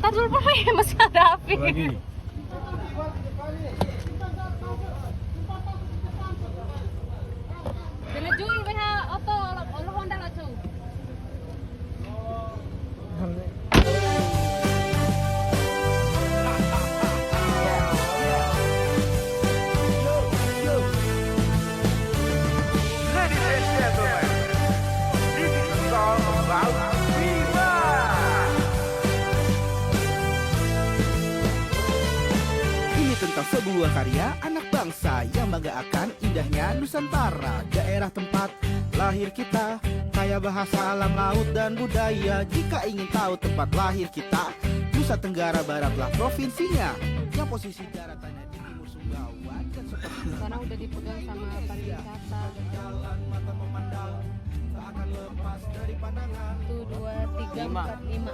Ntar dulu masih ada api. Lagi. Dilejui WH auto Allah Honda lacu. Ini tentang sebuah karya anak bangsa yang bangga akan indahnya Nusantara. Daerah tempat lahir kita, kaya bahasa alam laut dan budaya. Jika ingin tahu tempat lahir kita, Nusa Tenggara Baratlah provinsinya, yang posisi daratannya di timur Sumbawa dan seperti Karena udah dipegang sama pariwisata. jalan mata memandang, tak akan lepas dari pandangan. 1, 2, 3, 4, 5.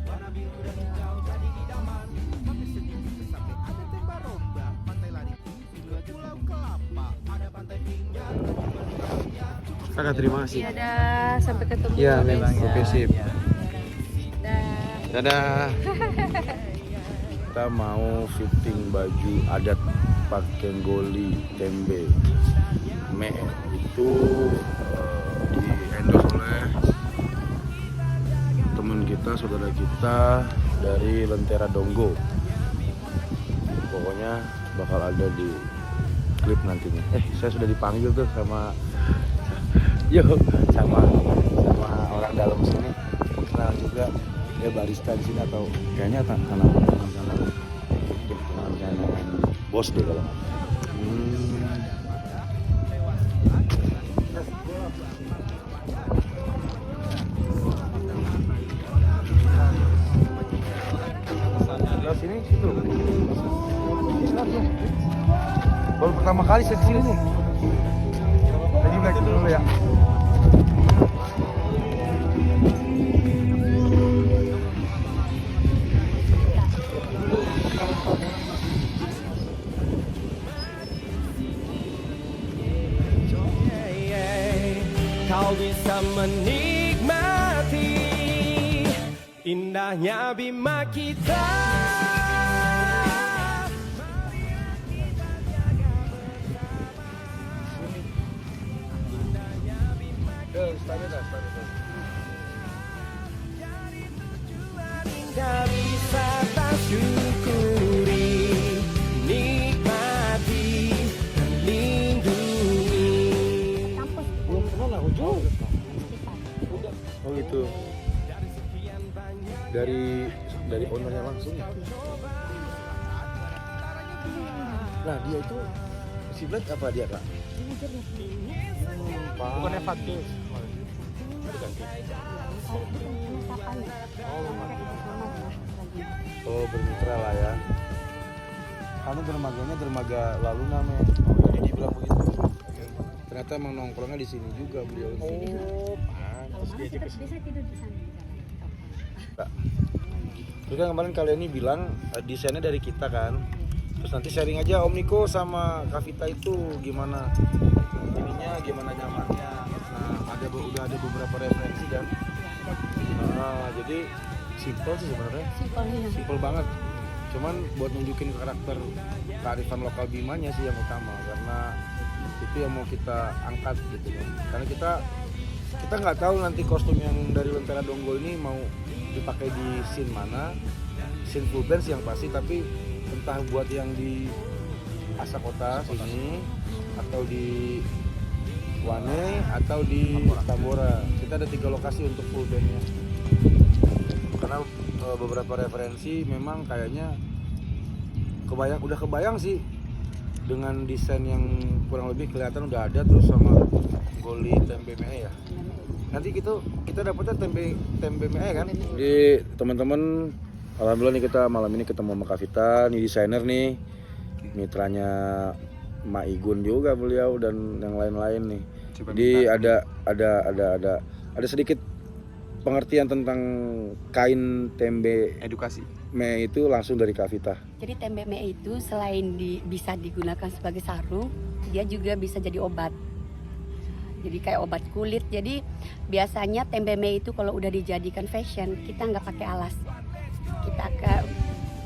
Warna biru dan hijau jadi idaman. Mampir sedikit sesamping ada tembak rombak, pantai lari juga Pulau Kelapa, ada pantai pinggan. Kakak terima kasih. Iya dah, sampai ketemu. Iya, besok. oke sip. Dah. Dadah. Kita mau fitting baju adat pakai goli tembe me itu di endorse oleh teman kita, saudara kita dari Lentera Donggo. Pokoknya bakal ada di klip nantinya. Saya sudah dipanggil tuh sama sama orang dalam sini, kenal juga. Dia barista di sini atau kayaknya anak bos deh kalau sini situ. Baru pertama kali saya kesini nih. Tadi naik dulu ya. Kau bisa menikmati indahnya Bima kita. Tidak bisa tak syukuri, nikmati, dan lindungi. Belum pernah lah, jauh. Oh gitu. Dari ownernya langsung. Nah dia itu si Black apa dia kak? Bukannya Fatih. Oh bermitra lah ya. Kamu dermaganya dermaga lalu namanya. Jadi dia bilang begitu. Ternyata emang nongkrongnya di sini juga beliau. Oh, pantas dia aja kesini. Bisa tidur di sana. Terus kan kemarin kalian ini bilang desainnya dari kita kan. Terus nanti sharing aja Om Niko sama Kak Vita itu gimana ininya, gimana nyamannya. Nah, udah ada beberapa referensi kan. Nah, jadi simple sih sebenarnya. Simple banget. Cuman buat nunjukin karakter kearifan lokal Bimanya sih yang utama, karena itu yang mau kita angkat gitu kan. Karena kita nggak tahu nanti kostum yang dari Lentera Donggo ini mau dipakai di scene mana, scene full band yang pasti, tapi entah buat yang di Asakota sini atau di Wane atau di Tambora. Kita ada 3 lokasi untuk full bandnya. Karena beberapa referensi memang kayaknya udah kebayang sih dengan desain yang kurang lebih kelihatan udah ada, terus sama goli tembe mee ya. Nanti kita dapetnya tembe mee kan. Jadi teman-teman, alhamdulillah nih kita malam ini ketemu sama Kak Vita, nih desainer nih, mitranya Mak Igun juga beliau dan yang lain-lain nih. Jadi ada sedikit pengertian tentang kain tembe Edukasi. mee itu langsung dari Kak Vita. Jadi tembe mee itu selain bisa digunakan sebagai sarung, dia juga bisa jadi obat. Jadi kayak obat kulit. Jadi biasanya tembe mee itu kalau udah dijadikan fashion, kita nggak pakai alas. kita akan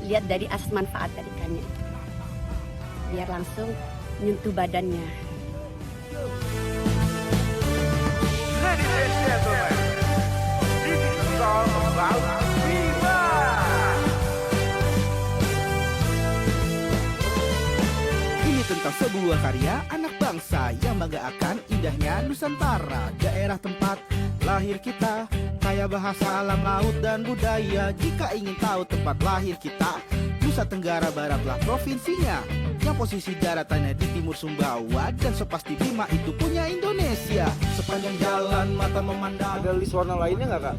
lihat dari asas manfaat dari ikannya. Biar langsung nyentuh badannya. Ini tentang sebuah karya anak bangsa yang bangga akan indahnya Nusantara. Daerah tempat lahir kita, kaya bahasa alam laut dan budaya. Jika ingin tahu tempat lahir kita, Nusa Tenggara Baratlah provinsinya. Yang posisi daratannya di timur Sumbawa, dan sepasti Bima itu punya Indonesia. Sepanjang jalan mata memandang. Ada list warna lainnya nggak kak?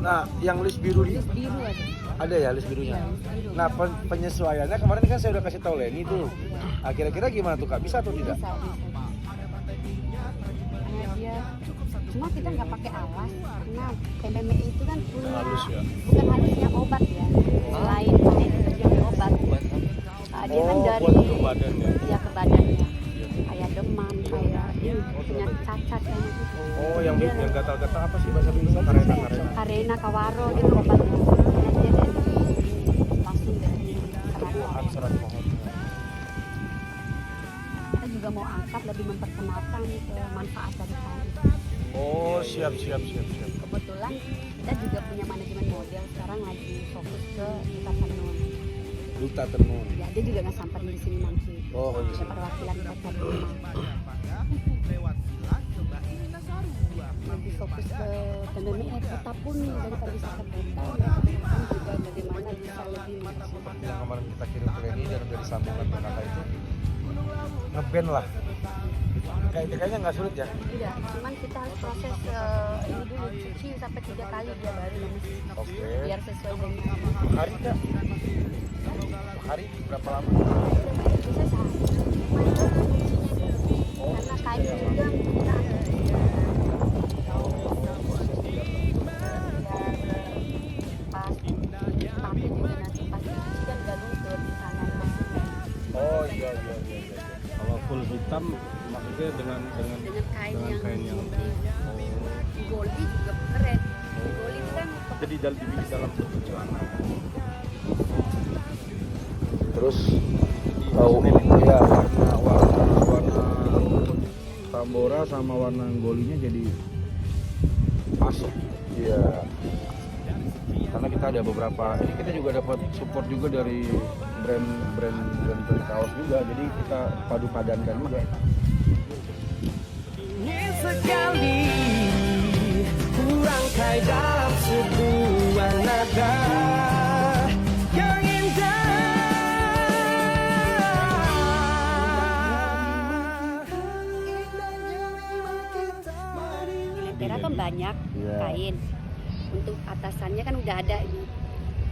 Nah, yang list biru ini Biru ada. ada ya list birunya. Biru. Nah, penyesuaiannya kemarin kan saya udah kasih tahu Leni tuh. Nah, kira-kira gimana tuh kak? Bisa atau tidak? Bisa. Karena dia cuma kita nggak pakai alas karena PMMI itu kan punya Halus ya? bukan halus ya, obat ya. Selain pakai deterjen obat. Dia kan dari buat ke badan ya. ya ke badannya. Kayak demam, kayak ini penyakit cacat kayak gitu. Oh, yang gatal-gatal apa sih bahasa Indonesia? Karena. Karena kawaro itu obatnya. Karena dia dari langsung dari Serat pohon. kita juga mau angkat lebih memperkenalkan manfaat dari kain. Oh, siap. Kebetulan kita juga punya manajemen model sekarang lagi fokus ke Duta Tenun. Duta Tenun. Ya, dia juga nggak samperin di sini nanti. Oh, iya. Ada perwakilan kota Bima. Lebih fokus ke pandemi kota pun daripada wisata kota. Kan juga bagaimana bisa lebih maksimal. Yang kemarin kita kirim ke Leni dan dari sambungan ke kakak itu ngeband lah. Kayaknya nggak sulit ya? Tidak, cuman kita harus proses ini dulu cuci sampai 3 kali dia baru lemes. Oke. Biar sesuai dengan Hari nggak? Hari berapa lama? bisa sehari. Karena kain juga kita ada pas tapi juga nanti pas dicuci kan nggak luntur di sana masuknya Oh iya. Kalau full hitam maksudnya dengan dengan kain dengan kain yang putih. Goli juga keren. Goli itu kan jadi di dalam bentuk celana. Terus ya warna tambora sama warna golinya jadi masuk. Iya. Karena kita ada beberapa, ini kita juga dapat support juga dari brand kaos juga, jadi kita padu padankan juga. Ingin sekali ku rangkai dalam sebuah nada yang indah. Lentera kan banyak Iya. kain. Untuk atasannya kan udah ada ini.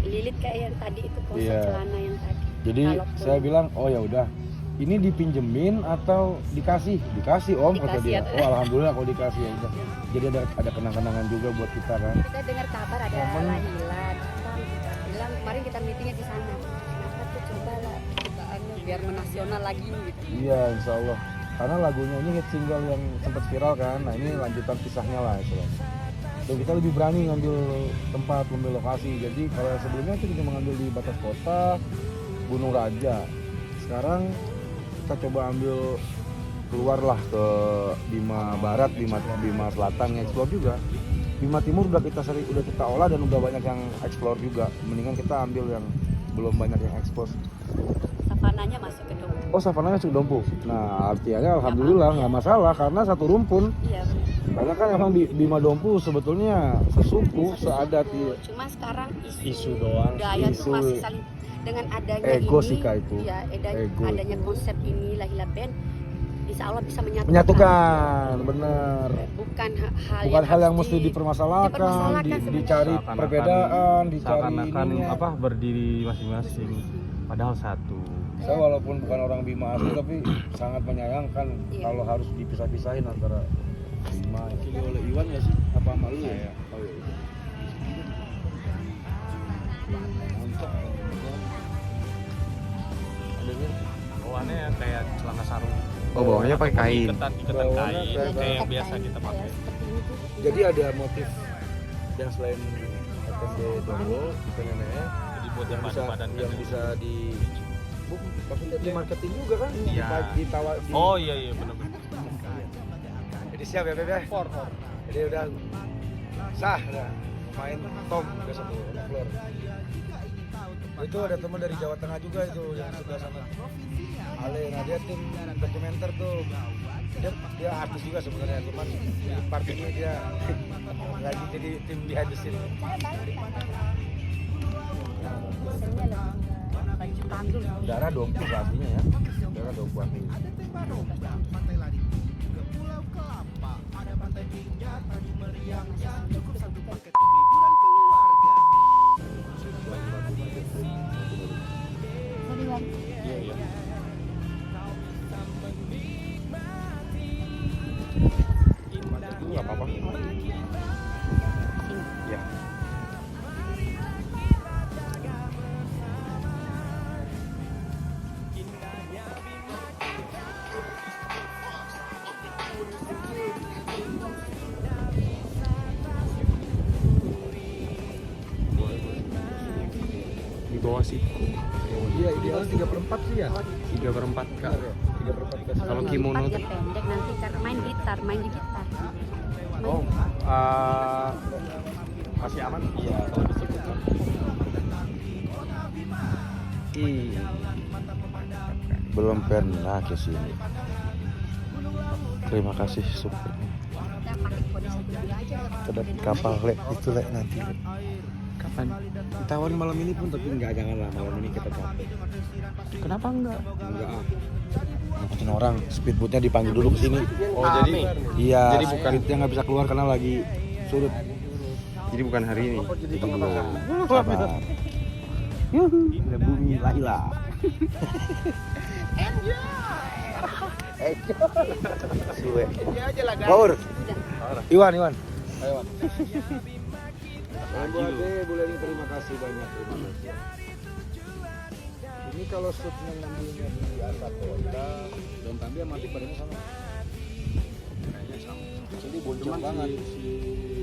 Lilit kayak yang tadi itu konsep Iya. celana yang tadi. Jadi Kalaupun- saya bilang, oh ya udah, ini dipinjemin atau dikasih? Dikasih om, kata Dikasih, dia. ya. Oh alhamdulillah kalau dikasih ya udah. Jadi ada kenang-kenangan juga buat kita kan. Kita dengar kabar ada Momen. lahiran. Bilang kemarin kita meetingnya di sana. Kenapa tuh coba lah kita biar menasional lagi gitu. Iya insya Allah. Karena lagunya ini hit single yang sempat viral kan. Nah ini lanjutan kisahnya lah istilahnya. So, kita lebih berani ngambil tempat, ngambil lokasi. Jadi kalau sebelumnya itu kita mengambil di batas kota, Gunung Raja. Sekarang kita coba ambil keluarlah ke Bima Barat, Bima Selatan, nge-explore juga. Bima Timur udah kita olah dan udah banyak yang explore juga. Mendingan kita ambil yang belum banyak yang expose. Savananya masuk ke Dompu. Oh, savananya masuk Dompu. Nah, artinya alhamdulillah nggak masalah karena satu rumpun. Iya. Karena kan emang Bima Dompu sebetulnya sesuku, seadat ya. Cuma sekarang Isu doang. budaya Isu. tuh masih saling dengan adanya Ego ini. sih, Kak, itu. Ya, Ego adanya itu. konsep ini Lahila Band, insya Allah bisa Menyatukan, bener. Bukan Bukan hal yang harus mesti dipermasalahkan, dipermasalahkan sebenarnya. dicari Seakan-akan- perbedaan, dicari Seakan-akan ininya. berdiri masing-masing. Padahal satu. Saya walaupun bukan orang Bima asli tapi sangat menyayangkan Iya. kalau harus dipisah-pisahin antara Bima. Pilih oleh Iwan nggak sih? Apa sama lu ya? Oh iya. Mantap. Ada nih. Bawaannya kayak celana sarung. Oh, bawahnya pakai kain. Iketan Bawahnya kain kayak kayak yang kain. biasa kita pakai. Jadi ada motif yang selain FNB Dongo, FNB Jadi buat yang badan-badan yang bisa di maksudnya di marketing juga kan? Iya. Ditawar. Oh iya benar-benar. Jadi siap ya Beb ya? Jadi udah sah udah main Tom besok tuh Floor. Itu ada teman dari Jawa Tengah juga itu yang sebelah sana. Ale, nah dia tim dokumenter tuh. Dia artis juga sebenarnya, cuman di part ini dia lagi jadi tim behind the scene. Darah dompu artinya ya. Darah dompu artinya. Pantai lari ke Pulau Kelapa, ada pantai Pinjat, Tanjung Meriam, yang cukup satu paket liburan keluarga. Iya. Itu nggak apa-apa. Ya. Di bawah sih. Iya, ideal 3/4 sih ya. 3/4 Kak. 3/4 Kalau kimono dia pendek nanti karena main di gitar. Oh, masih aman? Iya, kalau disebutkan. Belum pernah ke sini. Terima kasih super. Kita pakai kode 1 dulu aja. Kedap kapal lek itu lek nanti. Kapan? Ditawarin malam ini pun tapi enggak, janganlah malam ini kita capek. Kenapa enggak? Enggak ah. Ngikutin orang, speedboatnya dipanggil dulu ke sini. Oh, jadi Iya, jadi bukan speednya nggak bisa keluar karena lagi surut. jadi bukan hari ini. Belum. Sabar. Udah bumi Laila. Suwe. Power. Iwan. Ayo Iwan. Bu Ade, Bu Leni, terima kasih banyak. Terima kasih. Ini kalau shootnya ngambilnya di atas kota dan tampil mati badannya sama. Kayaknya sama. Jadi bonceng banget. Si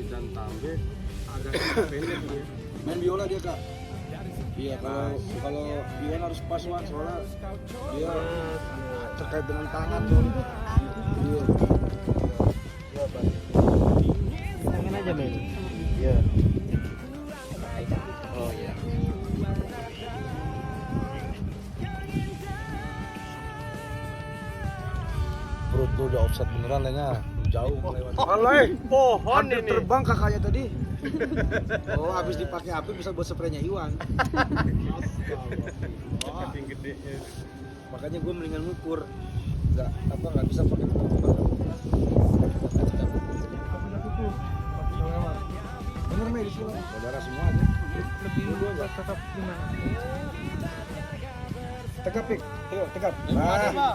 dan Tambe agak pendek dia. Main biola dia Kak. Iya, kalau Iwan harus pas Wan, soalnya dia terkait dengan tangan tuh. Iya. Iya, Pak. Tangan aja main. Iya. Oh iya. Perut tuh udah offset beneran Lenya. Jauh lewat. Alay, pohon Hampir ini. terbang kakaknya tadi. Oh, habis dipakai api bisa buat spraynya Iwan. Saking gedenya. Makanya gue mendingan ngukur. Nggak bisa pakai tukar. Bener Mei di sini. Saudara semua aja. Lebih tetap gimana? Tegap Pik. Tegap. Nah.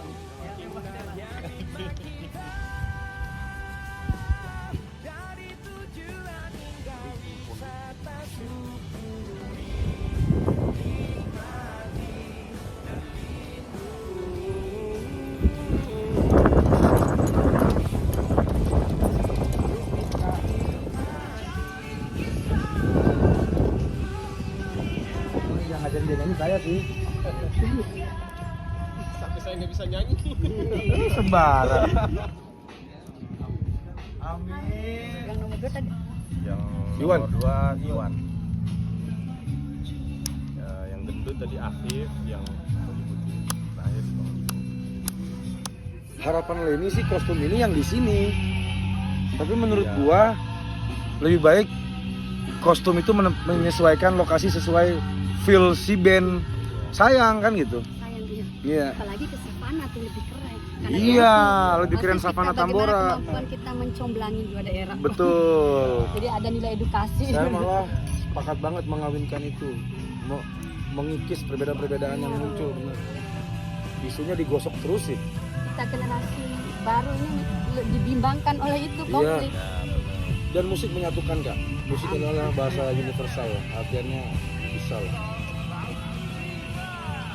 Yang ngajarin dia nyanyi saya sih. Sampai saya nggak bisa nyanyi. Sembarang. Yang nomor 2 tadi. Yang Iwan. nomor 2 Iwan. Ya, yang gendut tadi Afif, yang terakhir. Harapan Leni sih kostum ini yang di sini. Tapi menurut Iya. gua lebih baik kostum itu menyesuaikan lokasi sesuai feel si band. Sayang kan gitu. Sayang dia. Iya. Apalagi ke Savana tuh lebih keren. Karena Iya, dia- lebih keren maksudnya Savana kita bagaimana Tambora. Kemampuan kita mencomblangi dua daerah. Betul. Jadi ada nilai edukasi. Saya malah sepakat banget mengawinkan itu. Mengikis perbedaan-perbedaan yang muncul. Bener. Isunya digosok terus sih. Kita generasi baru ini dibimbangkan oleh itu konflik. Dan musik menyatukan Kak. Musik adalah bahasa universal. Artinya bisa lah.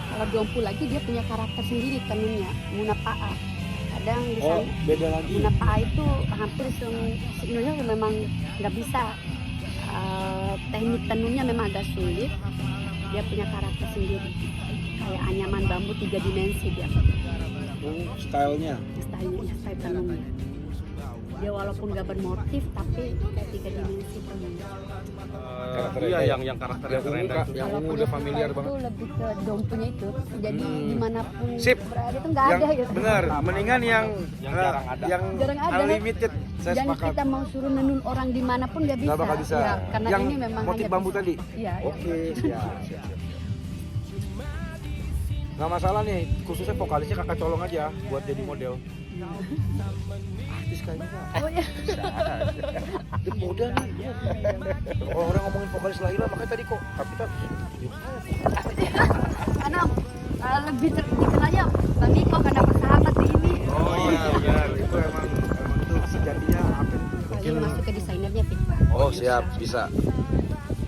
Kalau Dompu lagi dia punya karakter sendiri tenunnya, Munapa'a. Kadang di Oh, sana beda lagi. Munapa'a itu hampir se-Indonesia memang nggak bisa teknik tenunnya memang agak sulit. Dia punya karakter sendiri. Kayak anyaman bambu 3 dimensi dia. Stylenya. Style tenunnya. Dia walaupun gak bermotif tapi kayak 3 dimensi tenunnya. Iya yang karakter yang keren. Yang ungu udah familiar banget. Itu lebih ke dompunya itu. Jadi dimanapun Sip. berada itu nggak Yang ada gitu. benar, mendingan yang jarang ada. yang Jarang ada. unlimited. Saya Dan sepakat. kita mau suruh nenun orang dimanapun nggak bisa. Nggak bakal bisa. Ya, karena Yang ini memang motif hanya bambu bisa. tadi? Iya. Oke, siap. Nggak masalah nih, khususnya vokalisnya Kakak Colong aja buat jadi model. Artis kayaknya Kak. Oh ya. Dia model nih. Kalau orang ngomongin vokalis Lahila, makanya tadi kok Kapita. Karena lebih dikenalnya Bang Niko karena persahabat di ini. Oh iya, benar. Itu emang itu sejatinya apa? Mungkin masuk ke desainernya Tikva. Oh siap, bisa.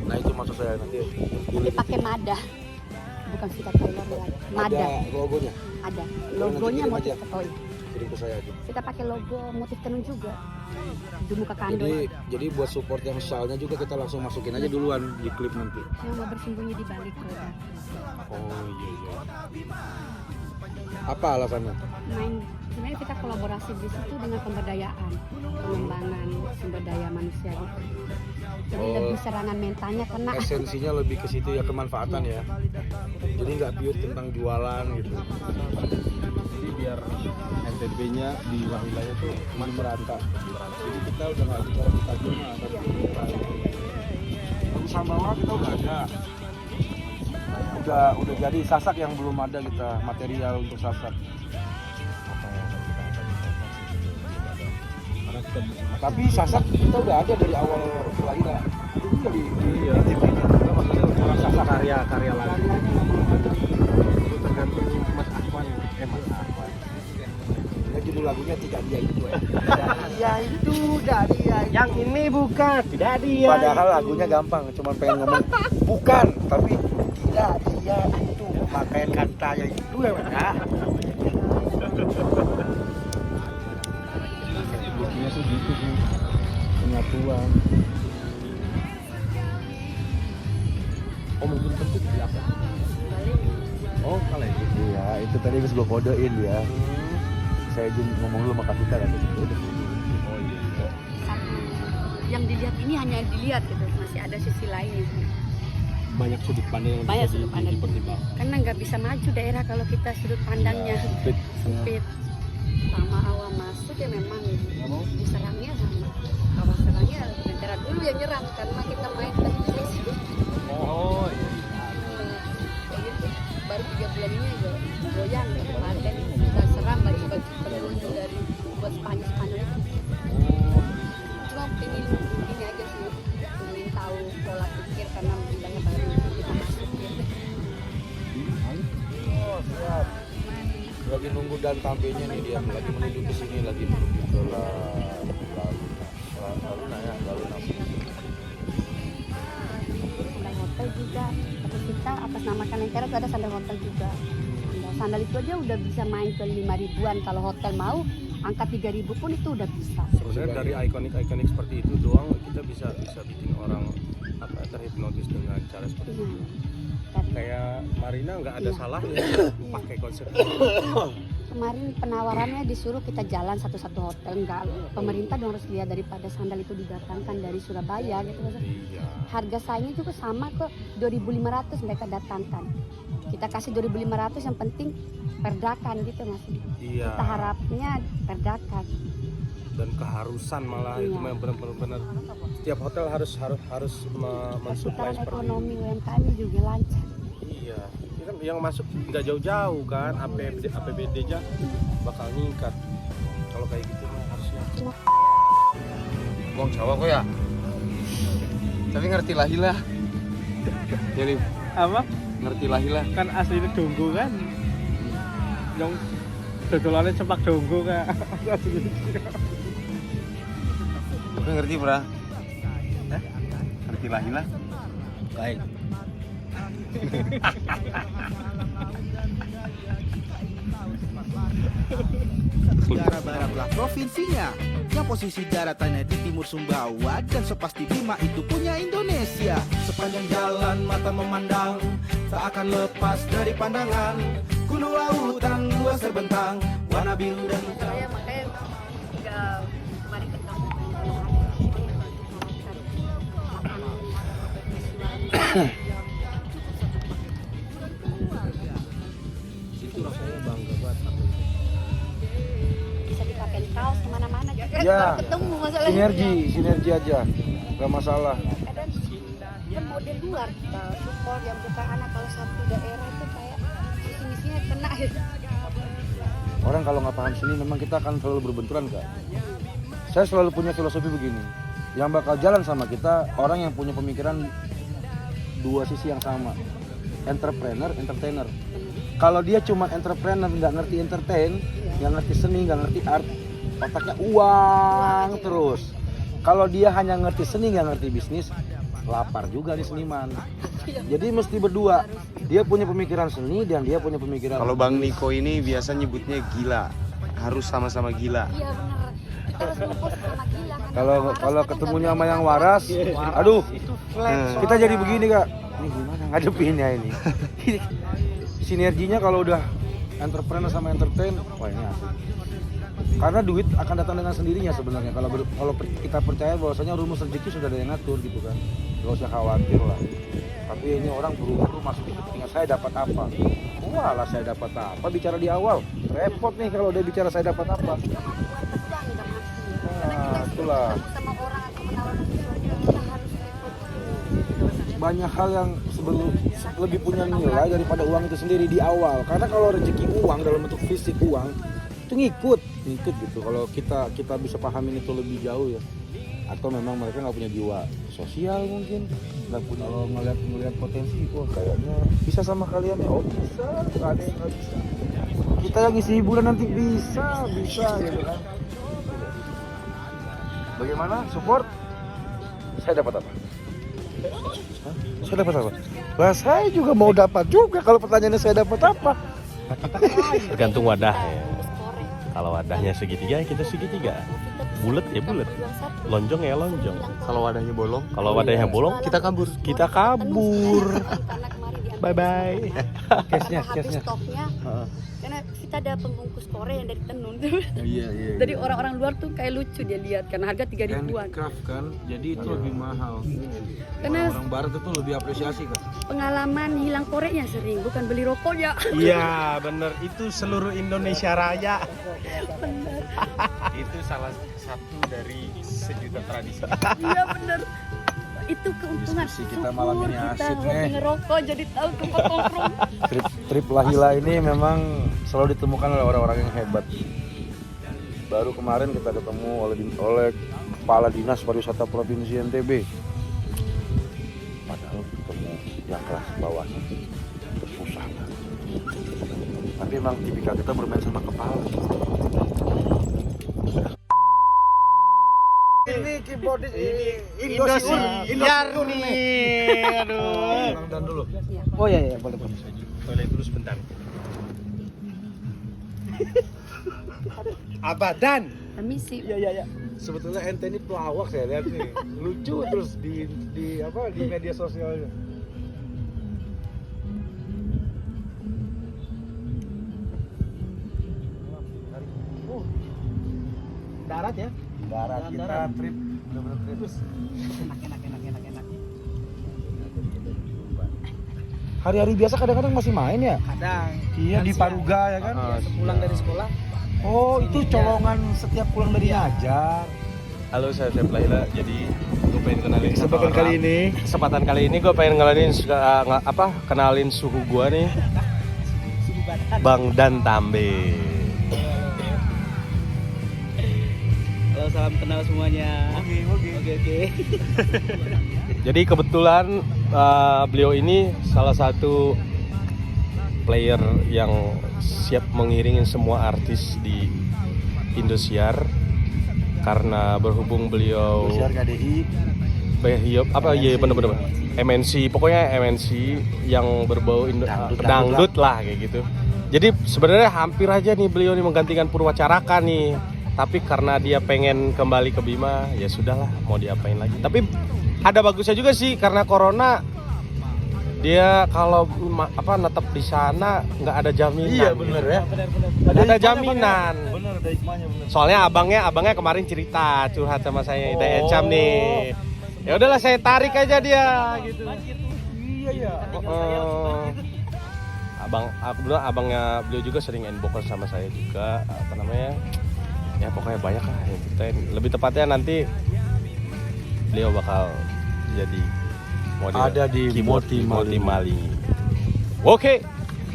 Nah itu maksud saya nanti. Dia pakai Mada. Bukan Vita Taylor ya. Mada. Ada logonya. Ada. Nanti Logonya kirim motif aja. oh iya. Kirim ke saya aja. Kita pakai logo motif tenun juga. Di muka kandung. Jadi buat support yang soalnya juga kita langsung masukin aja duluan di klip nanti. Yang mau bersembunyi di balik roda. Oh iya. Apa alasannya? Sebenarnya kita kolaborasi di situ dengan pemberdayaan, pengembangan sumber daya manusia gitu. Jadi Oh. lebih serangan mentalnya kena. Esensinya lebih ke situ ya, kemanfaatan ya. Jadi nggak pure tentang jualan gitu. Jadi biar NTB-nya di wilayah tuh Cuma merata. Jadi kita udah nggak bicara kita cuma, tapi untuk Sambawa kita udah ada. Udah jadi sasak yang belum ada kita material untuk sasak. Tapi sasak kita udah ada dari awal Lahila. Itu dari TV nya. Maksudnya orang sasak karya lagi. Itu tergantung Mas Afwan. Mas Afwan. Ya, judul lagunya tidak dia itu. Ya itu dari yang ini bukan tidak dia. Padahal lagunya gampang, cuma pengen ngomong bukan, tapi tidak dia itu pakaian katanya itu ya. Buktinya tuh gitu sih. Penyatuan. Oh mungkin penting di apa? Oh kalau gitu. Iya, itu tadi harus gue kodein ya. Saya izin ngomong dulu sama Kapita kan. Oh iya. Yang dilihat ini hanya dilihat gitu, masih ada sisi lain gitu. Banyak sudut pandang yang Banyak bisa sudut pandang. dipertimbangkan. Karena nggak bisa maju daerah kalau kita sudut pandangnya sempit. Sama awal masuk ya memang diserangnya sama awal serangnya negara dulu yang nyerang karena kita main teknis. Oh iya. Kayak gitu. Baru 3 bulan ini aja goyang dari Klaten kita serang baju-baju tenun dari buat Spanyol itu. Cuma pengen ini aja sih, pengen tahu pola pikir karena bidangnya baru kita masuk gitu. Oh, siap. Lagi nunggu dan tampilnya nih dia, lagi menuju ke sini, lagi menuju ke Luna ya, Luna. Sandal hotel juga, tapi kita atas nama Kalengkera itu ada sandal hotel juga. Sandal itu aja udah bisa main ke 5.000-an. Kalau hotel mau angka 3.000 pun itu udah bisa. Sebenarnya dari ikonik seperti itu doang kita bisa bikin orang terhipnotis dengan cara seperti itu. Kayak Marina nggak ada salahnya pakai konsep Kemarin penawarannya disuruh kita jalan satu-satu hotel, enggak. Pemerintah dong harus lihat daripada sandal itu didatangkan dari Surabaya gitu. Iya. Harga saingnya juga sama kok, 2.500 mereka datangkan. Kita kasih 2.500 yang penting perdakan gitu Mas. Iya. Kita harapnya perdakan. Dan keharusan malah itu Iya. memang benar-benar setiap hotel harus mensuplai Putaran seperti ekonomi UMKM juga lancar. Iya, ini kan yang masuk nggak jauh-jauh kan, APBD-nya bakal meningkat. Kalau kayak gitu harusnya. Wong Jawa kok ya. Tapi ngerti Lahila. Jadi Apa? ngerti Lahila. Kan aslinya Donggo kan. Yang dodolannya sepak Donggo kan. Tapi ngerti bra. Ngerti Lahila. Baik. Tenggara Baratlah provinsinya, yang posisi daratannya di timur Sumbawa, dan so pasti Bima itu punya Indonesia. Sepanjang jalan mata memandang, tak akan lepas dari pandangan. Gunung lautan luas terbentang, warna biru dan Saya makanya nggak mari ketemu Itu rasanya bangga banget. Bisa dipakai kaos kemana-mana juga. Ya, ketemu masalahnya. sinergi aja, nggak masalah. Kadang kan model luar kita support yang bukan anak, kalau satu daerah itu kayak visi-misinya kena gitu. Orang kalau nggak paham seni memang kita akan selalu berbenturan kak. Saya selalu punya filosofi begini, yang bakal jalan sama kita orang yang punya pemikiran dua sisi yang sama, entrepreneur, entertainer. Kalau dia cuma entrepreneur nggak ngerti entertain, nggak ngerti seni, nggak ngerti art, otaknya uang terus. Kalau dia hanya ngerti seni nggak ngerti bisnis, lapar juga nih seniman. Jadi mesti berdua. Dia punya pemikiran seni dan dia punya pemikiran. Kalau Bang Niko ini biasa nyebutnya gila, harus sama-sama gila. Iya benar. Kita harus fokus sama gila kan. Kalau ketemunya sama yang waras, aduh, kita jadi begini kak. Ini gimana ngadepinnya ini? Sinerginya kalau udah entrepreneur sama entertain, wah ini asik. Karena duit akan datang dengan sendirinya sebenarnya. Kalau kita percaya bahwasanya rumus rezeki sudah ada yang ngatur gitu kan, gak usah khawatir lah. Tapi ini orang buru-buru masuk di kepentingan saya dapat apa? Walah saya dapat apa? Bicara di awal, repot nih kalau dia bicara saya dapat apa. Nah, itulah. Sama orang atau menawarkan sesuatu kita harus repot. Banyak hal yang lebih punya nilai daripada uang itu sendiri di awal. Karena kalau rezeki uang dalam bentuk fisik uang itu ngikut gitu. Kalau kita bisa pahamin itu lebih jauh ya. Atau memang mereka nggak punya jiwa sosial mungkin, nggak punya. Kalau ngelihat potensi, wah kayaknya bisa sama kalian ya. Oh bisa, ada yang nggak bisa. Kita yang ngisi hiburan nanti bisa gitu kan. Bagaimana support? Saya dapat apa? Hah? Saya dapat apa? Lah saya juga mau dapat juga kalau pertanyaannya saya dapat apa? Tergantung wadah ya. Kalau wadahnya segitiga ya kita segitiga. Bulat ya bulat. Lonjong ya lonjong. Kalau wadahnya bolong, Kalau wadahnya bolong kita kabur. kita kabur. Karena kemarin diambil Bye bye. Cashnya. habis stoknya. Karena kita ada pembungkus Korea yang dari tenun. Iya. Jadi orang-orang luar tuh kayak lucu dia lihat karena harga 3.000-an. Handicraft kan, jadi itu lebih mahal. Karena Orang barat itu lebih apresiasi kan. pengalaman hilang korenya sering, bukan beli rokoknya. Iya bener, itu seluruh Indonesia Raya. Itu salah satu dari sejuta tradisi. Iya bener. Itu keuntungan. Diskusi kita malam ini Kita asik hobi nih. ngerokok jadi tahu tempat nongkrong. Trip Lahila ini memang selalu ditemukan oleh orang-orang yang hebat. Baru kemarin kita ketemu oleh Kepala Dinas Pariwisata Provinsi NTB. Padahal ketemu yang kelas bawahnya terus susah. Tapi emang tipikal kita bermain sama kepala. Ini keyboardis Yarni. Aduh. Dan dulu. Oh iya boleh. Toilet dulu sebentar. Abadan. Permisi. Iya. Sebetulnya ente ini pelawak saya lihat nih. Lucu terus di media sosialnya. Darat ya? Darat kita trip bener-bener trip. Enak. Hari-hari biasa kadang-kadang masih main ya? Kadang. Iya di Paruga ya kan? Pulang dari sekolah. Oh itu colongan setiap pulang dari ngajar. Halo, saya Lahila. Jadi gue pengen kenalin Kesempatan kali ini gue pengen kenalin suku gue nih. Bang Dan Tambe. Halo, salam kenal semuanya. Oke. Jadi kebetulan beliau ini salah satu player yang siap mengiringin semua artis di Indosiar karena berhubung beliau Indosiar KDI. MNC, pokoknya MNC yang berbau Dangdut dangdut lah kayak gitu. Jadi sebenarnya hampir aja nih beliau nih menggantikan Purwacaraka nih. Tapi karena dia pengen kembali ke Bima, ya sudahlah, mau diapain lagi. Tapi ada bagusnya juga sih, karena corona dia kalau netep di sana nggak ada jaminan. Iya bener ya. Nggak ada jaminan. Bener, ada hikmahnya bener. Soalnya abangnya kemarin cerita curhat sama saya Hidayat Ecam nih. Ya udahlah saya tarik aja dia gitu. Iya. Abangnya beliau juga sering inbox sama saya juga, ya pokoknya banyak lah yang ceritain. Lebih tepatnya nanti beliau bakal jadi model Ada di keyboard Moti di Moti Maling. Maling. Oke.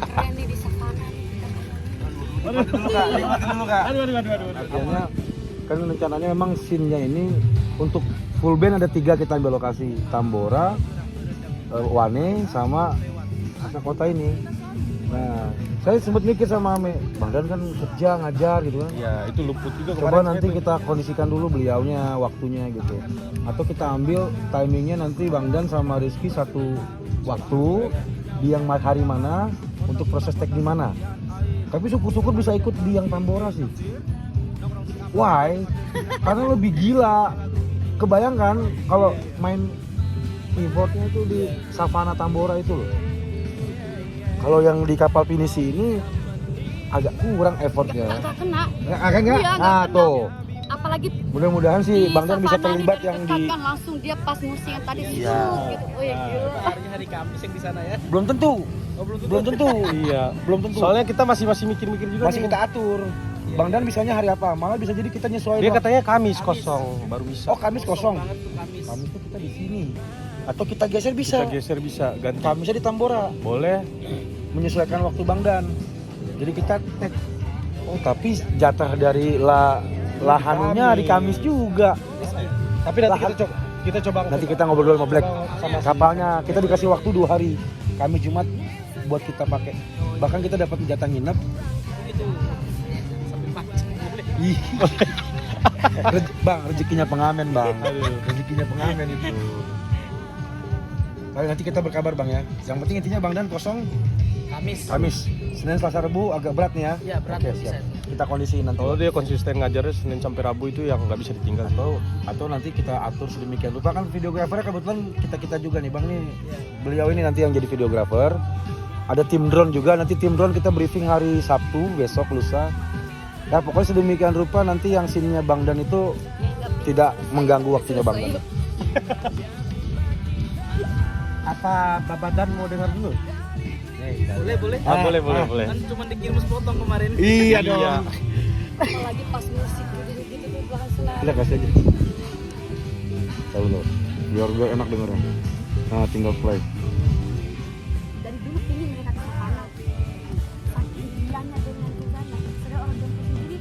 Keren nih di savana nih. Akhirnya kan rencananya memang scene-nya ini untuk full band ada 3 kita ambil lokasi, Tambora, Wane sama Asal Kota ini. Nah, saya sempat mikir sama Ame, Bang Dan kan kerja ngajar gitu kan. Ya itu luput juga Coba kemarin. nanti kita kondisikan dulu beliaunya, waktunya gitu. Atau kita ambil timingnya nanti Bang Dan sama Rizky satu waktu di yang hari mana untuk proses tag di mana. Tapi syukur-syukur bisa ikut di yang Tambora sih. Why? Karena lebih gila. Kebayangkan kalau main keyboardnya itu di Savana Tambora itu loh. Kalau yang di kapal pinisi ini agak kurang effortnya. Nggak kena. Nggak? Iya, Nah nggak kena. tuh. Apalagi Mudah-mudahan sih di Bang Dan bisa savana terlibat nih yang di. kan langsung dia pas musik yang tadi Iya. gitu. Oh ya gila. Hari Kamis yang di sana ya. Belum tentu. Belum tentu. Iya. Belum tentu. Soalnya kita masih mikir-mikir juga masih nih. kita atur. Bang Dan bisanya hari apa? Malah bisa jadi kita nyesuaiin. Dia waktu. katanya Kamis kosong baru bisa. Oh, Kamis kosong. Kamis. Kamis itu kita di sini. Atau kita geser bisa. Kita geser bisa ganti. Kamisnya di Tambora. Boleh. Menyesuaikan waktu Bang Dan. Jadi kita tag. Oh, tapi jatah dari lahanunya di Kamis juga. Tapi nanti kita coba Nanti kita ngobrol sama Black kapalnya. Kita dikasih waktu 2 hari. Kamis Jumat buat kita pakai. Bahkan kita dapat jatah nginep. Ih. Bang, rezekinya pengamen, Bang. Rezekinya pengamen itu. Kali nanti kita berkabar, Bang ya. Yang penting intinya Bang Dan kosong Kamis. Senin, Selasa, Rabu agak berat nih ya. Iya, berat. Oke, siap. Kita kondisiin nanti. Kalau dia konsisten ngajarnya Senin sampai Rabu itu yang nggak bisa ditinggal. Atau nanti kita atur sedemikian rupa, kan videografernya kebetulan kita juga nih Bang nih. Beliau ini nanti yang jadi videografer. Ada tim drone juga, nanti tim drone kita briefing hari Sabtu besok lusa. Ya pokoknya sedemikian rupa nanti yang scene-nya Bang Dan itu tidak mengganggu waktunya Bang Dan. Apa Bapak Dan mau dengar dulu? Boleh. Boleh. Kan cuma dikirim sepotong kemarin. Iya dong. Apalagi pas musik gitu tuh bahas lah. Kita kasih aja. Tahu loh. Biar enak dengerin. Nah, tinggal play. Dari dulu pengen mereka ke savana. Saking gilanya dengan ke sana. Sedang orang Dongko sendiri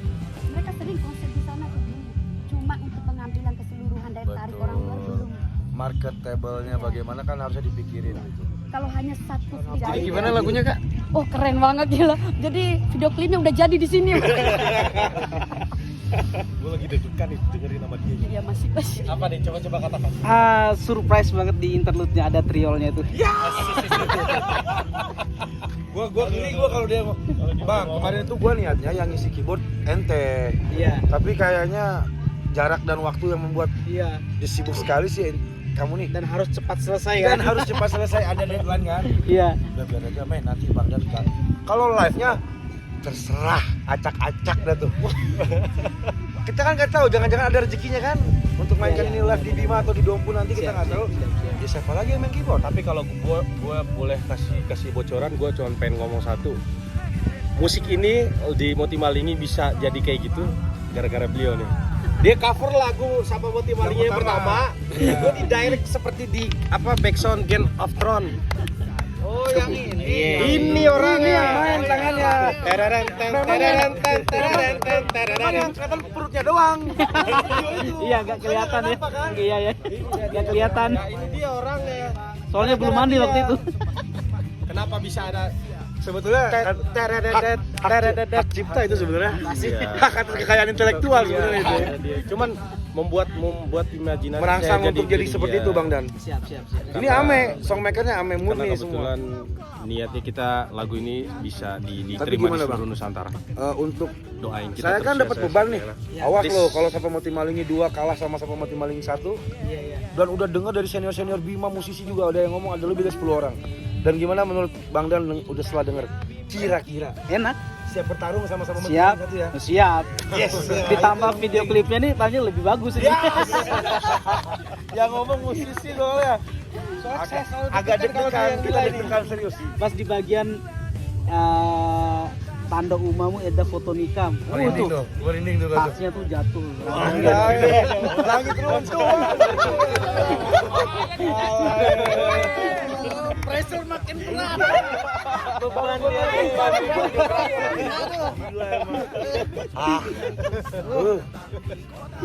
mereka sering konser di sana tuh dulu. Cuma untuk pengambilan keseluruhan dari tarik orang luar belum. Marketable-nya bagaimana kan harusnya dipikirin gitu. Kalau hanya satu Jadi gimana lagunya Kak? Oh keren banget gila. Jadi video klipnya udah jadi di sini. Gue lagi deg-degan nih dengerin nama dia. Iya masih. Apa nih? Coba katakan. Surprise banget di interlude-nya ada triolnya itu. Gua kalau dia Bang, kemarin itu gua niatnya yang ngisi keyboard ente. Iya. Tapi kayaknya jarak dan waktu yang membuat Iya. disibuk sekali sih kamu nih. Dan harus cepat selesai Dan harus cepat selesai, ada deadline kan. Iya. Udah biar aja main nanti Bang Dan kan. Kalau live-nya terserah, acak-acak dah tuh. Kita kan nggak tahu, jangan-jangan ada rezekinya kan untuk mainkan ini live di Bima atau di Dompu nanti kita nggak tahu. Ya siapa lagi yang main keyboard? Tapi kalau gue boleh kasih bocoran, gue cuma pengen ngomong satu. Musik ini di Moti Malingi bisa jadi kayak gitu gara-gara beliau nih. Dia cover lagu sama Moti Malingi yang pertama. Gue di direct seperti di backsound Game of Thrones. Oh, yang ini. Ini orangnya main tangannya. Yang kelihatan perutnya doang. Iya, nggak kelihatan ya. Iya ya. Nggak kelihatan. Nah, ini dia orangnya. Soalnya belum mandi waktu itu. Kenapa bisa ada Sebetulnya hak cipta itu sebenarnya. Hak atas kekayaan intelektual sebenarnya itu. Cuman membuat imajinasi Merangsang saya untuk jadi seperti itu Bang Dan. Siap. Ini Ame, songmakernya Ame Karena murni semua. kebetulan niatnya kita lagu ini bisa diterima di gimana, seluruh Bang? Nusantara. Untuk Doain kita. saya kan terus dapat ya, beban nih. saya. Awas Please. loh kalau Sapa Moti Malingi 2 kalah sama Sapa Moti Malingi 1. Iya. Dan udah dengar dari senior-senior Bima musisi juga ada yang ngomong ada lebih dari 10 orang. Dan gimana menurut Bang Dan udah setelah denger? Kira-kira Enak. siap bertarung sama-sama Moti Siap. Malingi 1 ya? Siap. Yes. Ditambah video klipnya nih tanya lebih bagus ini. Yang ngomong musisi soalnya. Agak deg-degan, kita deg-degan serius. Pas di bagian tanda umamu ada foto nikam. Merinding tuh, merinding tuh. Tasnya tuh jatuh. Langit runtuh. Pressure makin berat. Beban dia.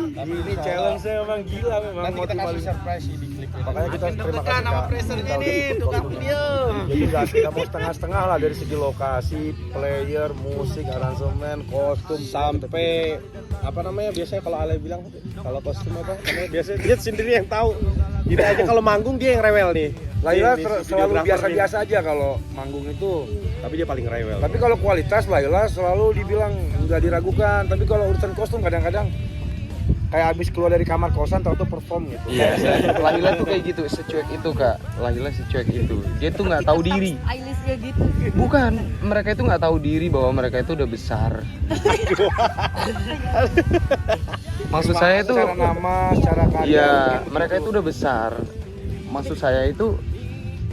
Ini challenge-nya memang gila memang. Nanti kita kasih surprise di klip ini. Makanya kita terima kasih sama pressernya nih, tukang video. Jadi nggak kita mau setengah-setengah lah dari segi lokasi, player, musik, aransemen, kostum Sampai apa namanya biasanya kalau Ale bilang kalau kostum apa namanya biasanya dia sendiri yang tahu. Jadi aja kalau manggung dia yang rewel nih. Laila Ini si selalu videographer biasa-biasa aja kalau manggung itu. Tapi dia paling rewel. Tapi kalau kualitas Laila selalu dibilang nggak diragukan. Tapi kalau urusan kostum kadang-kadang kayak habis keluar dari kamar kosan tahu-tahu perform gitu. Iya, Lahila tuh kayak gitu, secuek itu Kak. Lahila secuek itu. Dia tuh nggak tahu diri. Ailis kayak gitu. Bukan, mereka itu nggak tahu diri bahwa mereka itu udah besar. Maksud saya itu, secara nama, secara karya. ya mereka itu udah besar. Maksud saya itu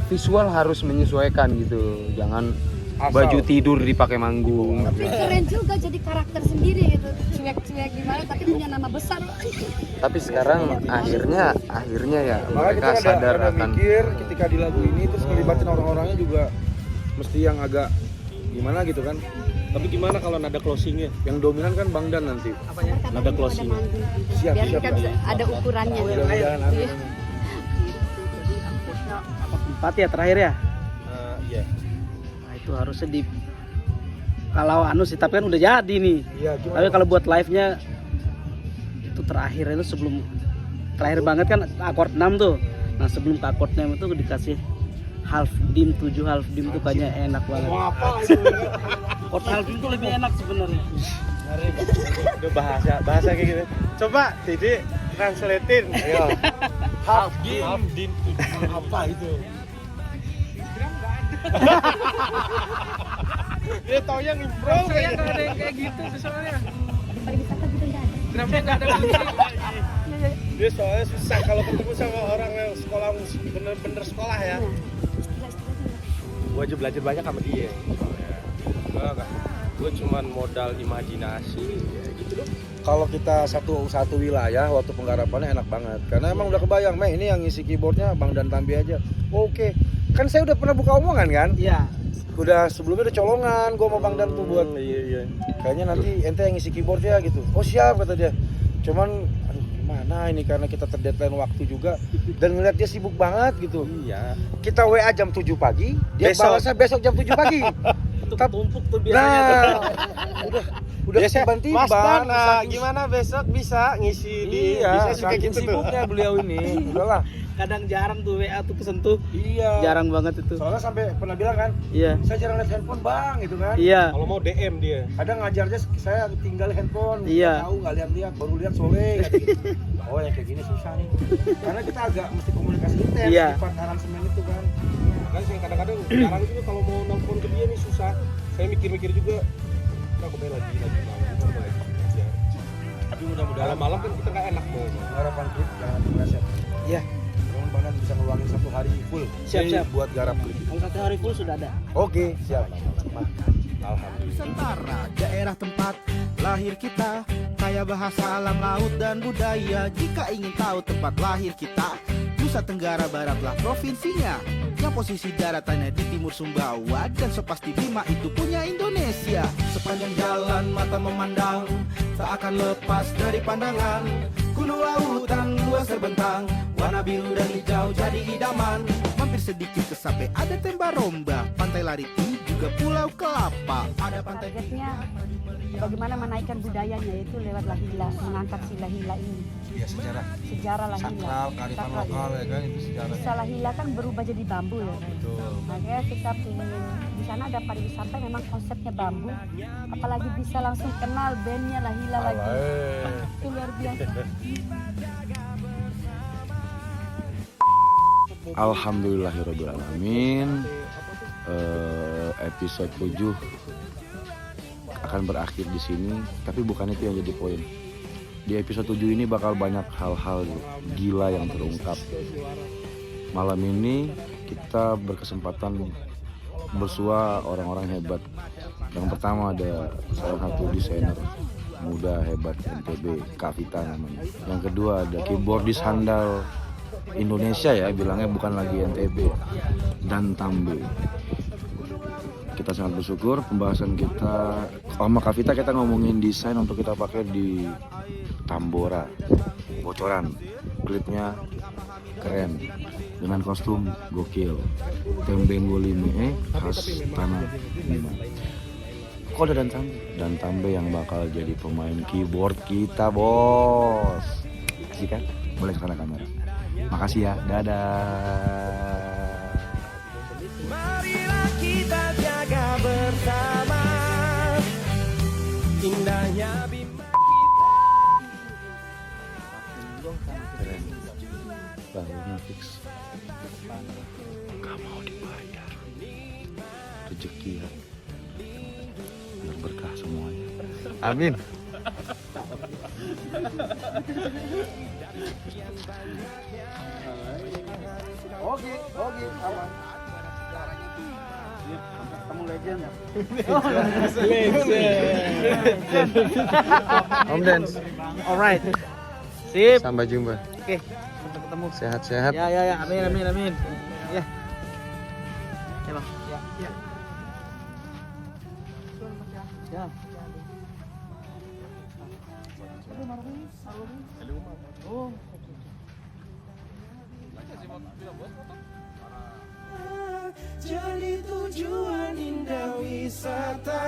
visual harus menyesuaikan gitu. Jangan Asal. baju tidur dipakai manggung. Tapi keren juga jadi karakter sendiri gitu. Cuek-cuek gimana tapi punya nama besar. Tapi sekarang akhirnya ya Makanya mereka kita sadar ada akan mikir ketika di lagu ini terus ngelibatin orang-orangnya juga mesti yang agak gimana gitu kan. Tapi gimana kalau nada closingnya? Yang dominan kan Bang Dan nanti. Nada closing. Siap, Biar siap, kita Bang. bisa ada ukurannya. Mudah-mudahan ada. Iya. Empat ya terakhir ya. Iya. Nah, itu harusnya di kalau anu sih tapi kan udah jadi nih. Iya, gimana? Tapi kalau buat live-nya itu terakhir itu sebelum terakhir banget kan akord 6 tuh. Nah, sebelum ke akord 6 itu dikasih half dim 7 half dim tuh kayaknya enak banget. Mau apa itu? Akord half dim tuh lebih enak sebenarnya. Itu bahasa kayak gitu. Coba Didi translatein. Ayo. Half din. Apa itu? Dia taunya ngimpro. Saya enggak ada yang kayak gitu soalnya. Pariwisata juga enggak ada. Kenapa enggak ada Dia soalnya susah kalau ketemu sama orang yang sekolah musik bener-bener sekolah ya. Gua aja belajar banyak sama dia. Gue cuman modal imajinasi ya gitu loh. Kalau kita satu wilayah waktu penggarapannya enak banget karena emang udah kebayang, Mei ini yang ngisi keyboardnya Bang Dan Tambi aja. Oke, kan saya udah pernah buka omongan kan? Iya. Udah sebelumnya udah colongan, gua sama Bang Dan tuh buat Iya. kayaknya nanti ente yang ngisi keyboardnya gitu. Oh siap kata dia. Cuman aduh gimana ini karena kita terdeadline waktu juga dan ngeliat dia sibuk banget gitu. Iya. Kita WA jam 7 pagi, dia Besok. balasnya besok jam 7 pagi. Tumpuk tuh biasanya. Nah, udah Mas tiban-tiban. Dan, saking- gimana besok bisa ngisi di Iya, bisa suka saking gitu tuh. sibuknya beliau ini. Udahlah. Kadang jarang tuh WA tuh kesentuh. Iya. Jarang banget itu. Soalnya sampai pernah bilang kan, Iya. saya jarang lihat handphone Bang gitu kan. Iya. Kalau mau DM dia. Kadang ngajarnya saya tinggal handphone, Iya. nggak tahu nggak lihat-lihat, baru lihat sore. Kata gitu. Oh yang kayak gini susah nih. Karena kita agak mesti komunikasi intens Iya. di part aransemen itu kan. Kan saya kadang-kadang sekarang juga kalau mau nelfon ke dia nih susah. Saya mikir-mikir juga. Nah, kembali lagi aja. Tapi mudah-mudahan malam kan kita nggak enak mau. Harapan klip jangan meleset. Iya. Mudah Bang Dan bisa ngeluangin 1 hari full. Siap. Buat garap klip. Kalau 1 hari full sudah ada. Oke, siap. Alhamdulillah. Nusantara, daerah tempat lahir kita, kaya bahasa alam laut dan budaya. Jika ingin tahu tempat lahir kita, Nusa Tenggara Baratlah provinsinya, yang posisi daratannya di timur Sumbawa, dan so pasti Bima itu punya Indonesia. Sepanjang jalan mata memandang, tak akan lepas dari pandangan. Gunung lautan luas terbentang, warna biru dan hijau jadi idaman. Mampir mampir sedikit ke Sape, ada Tembaromba, Pantai Lariti, juga Pulau Kelapa. Ada pantai Targetnya bagaimana menaikkan budayanya yaitu lewat lahila, mengangkat si lahila ini. Ya sejarah Sejarah lahila. sakral, kearifan Sakral, lokal ya kan, itu sejarah. Bisa lahila kan berubah jadi bambu ya. Kan? Betul. Makanya kita ingin di sana ada pariwisata memang konsepnya bambu, apalagi bisa langsung kenal bandnya lahila lagi. Itu luar biasa. Alhamdulillahirrahmanirrahim. Episode 7 akan berakhir di sini, tapi bukan itu yang jadi poin. Di episode 7 ini bakal banyak hal-hal gila yang terungkap. Malam ini kita berkesempatan bersua orang-orang hebat. Yang pertama ada salah satu desainer muda hebat NTB, Kavita namanya. Yang kedua ada keyboardis handal Indonesia ya, bilangnya bukan lagi NTB, Dan Tambe. Kita sangat bersyukur pembahasan kita sama Kavita, kita ngomongin desain untuk kita pakai di Tambora, Bocoran. Klipnya keren dengan kostum gokil. Tembengo Lime khas tanah Bima. Kok ada Dan Tambe yang bakal jadi pemain keyboard kita, bos. Asik kan? Boleh ke sana kamera. Makasih ya, dadah. Marilah kita jaga bersama indahnya Bima. Keren. Barunya fix. Gak mau dibayar. Rezeki ya. Biar berkah semuanya. Amin. Oke, aman. Ketemu legend. Om Dance, Alright. Sip. sampai jumpa. Oke, sampai ketemu. Sehat-sehat. Ya, amin. Ya. Ya, Bang. Ya. Ya. Jadi tujuan indah wisata.